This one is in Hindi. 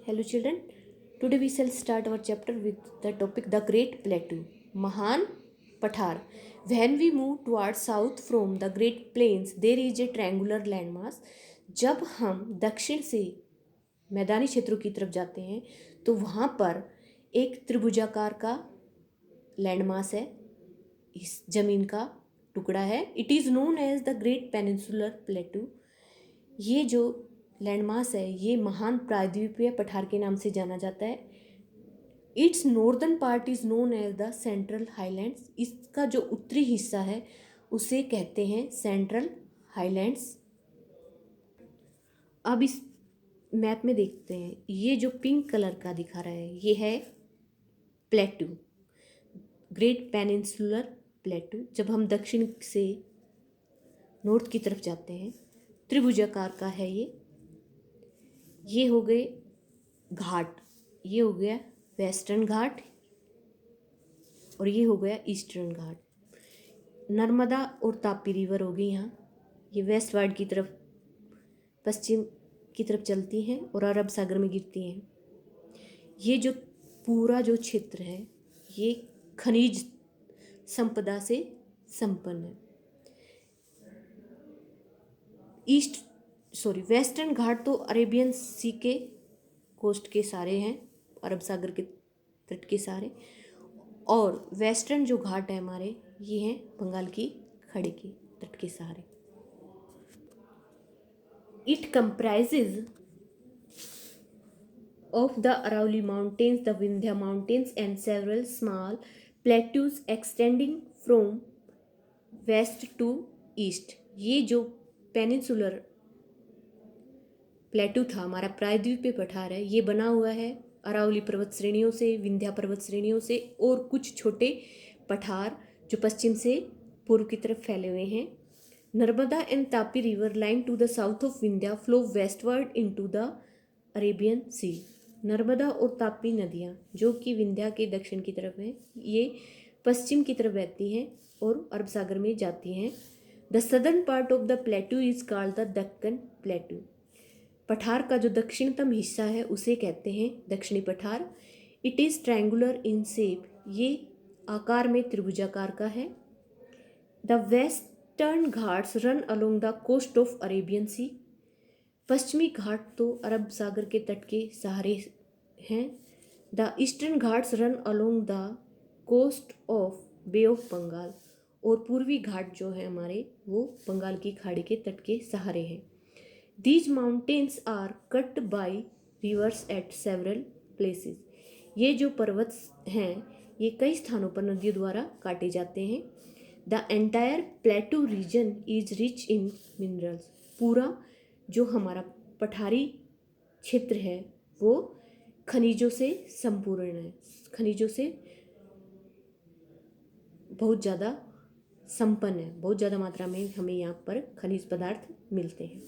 Hello children, today we shall start our chapter with the topic the Great Plateau, महान पठार. When we move towards south from the Great Plains, there is a triangular landmass. जब हम दक्षिण से मैदानी क्षेत्रों की तरफ जाते हैं तो वहाँ पर एक त्रिभुजाकार का लैंडमास है, इस जमीन का टुकड़ा है. It is known as the great peninsular plateau. ये जो लैंडमास है ये महान प्रायद्वीपीय पठार के नाम से जाना जाता है. Its northern part is known as the central highlands. इसका जो उत्तरी हिस्सा है उसे कहते हैं सेंट्रल हाईलैंड्स. अब इस मैप में देखते हैं, ये जो पिंक कलर का दिखा रहा है ये है प्लेटू, ग्रेट पेनिनसुलर प्लेटू. जब हम दक्षिण से नॉर्थ की तरफ जाते हैं त्रिभुजाकार का है ये हो गए घाट, ये हो गया वेस्टर्न घाट और ये हो गया ईस्टर्न घाट. नर्मदा और तापी रिवर हो गई यहाँ, ये वेस्ट वाइड की तरफ पश्चिम की तरफ चलती हैं और अरब सागर में गिरती हैं. ये जो पूरा जो क्षेत्र है ये खनिज संपदा से संपन्न है. वेस्टर्न घाट तो अरेबियन सी के कोस्ट के सारे हैं, अरब सागर के तट के सारे. और वेस्टर्न जो घाट है हमारे ये हैं बंगाल की खाड़ी के तट के सहारे. It comprises of the Arauli Mountains, the Vindhya Mountains and several small plateaus extending from west to east. ये जो पेनिनसुलर प्लेटू था हमारा प्रायद्वीपीय पठार है, ये बना हुआ है अरावली पर्वत श्रेणियों से, विंध्या पर्वत श्रेणियों से और कुछ छोटे पठार जो पश्चिम से पूर्व की तरफ फैले हुए हैं. Narmada and Tapi river line to the south of Vindhya flow westward into the Arabian Sea. Narmada और तापी नदियाँ जो कि विंध्या के दक्षिण की तरफ हैं ये पश्चिम की तरफ बहती हैं और अरब सागर में जाती हैं. The southern part of the प्लेटू is called the Deccan प्लेटू. पठार का जो दक्षिणतम हिस्सा है उसे कहते हैं दक्षिणी पठार. It is triangular in shape, ये आकार में त्रिभुजाकार का है. The Western Ghats run along the coast of Arabian Sea. पश्चिमी घाट तो अरब सागर के तट के सहारे हैं. The Eastern Ghats run along the coast of Bay of Bengal. और पूर्वी घाट जो है हमारे वो बंगाल की खाड़ी के तट के सहारे हैं. These mountains are cut by rivers at several places. ये जो पर्वत हैं ये कई स्थानों पर नदियों द्वारा काटे जाते हैं. The entire plateau region is rich in minerals. पूरा जो हमारा पठारी क्षेत्र है वो खनिजों से संपूर्ण है, खनिजों से बहुत ज़्यादा संपन्न है. बहुत ज़्यादा मात्रा में हमें यहाँ पर खनिज पदार्थ मिलते हैं.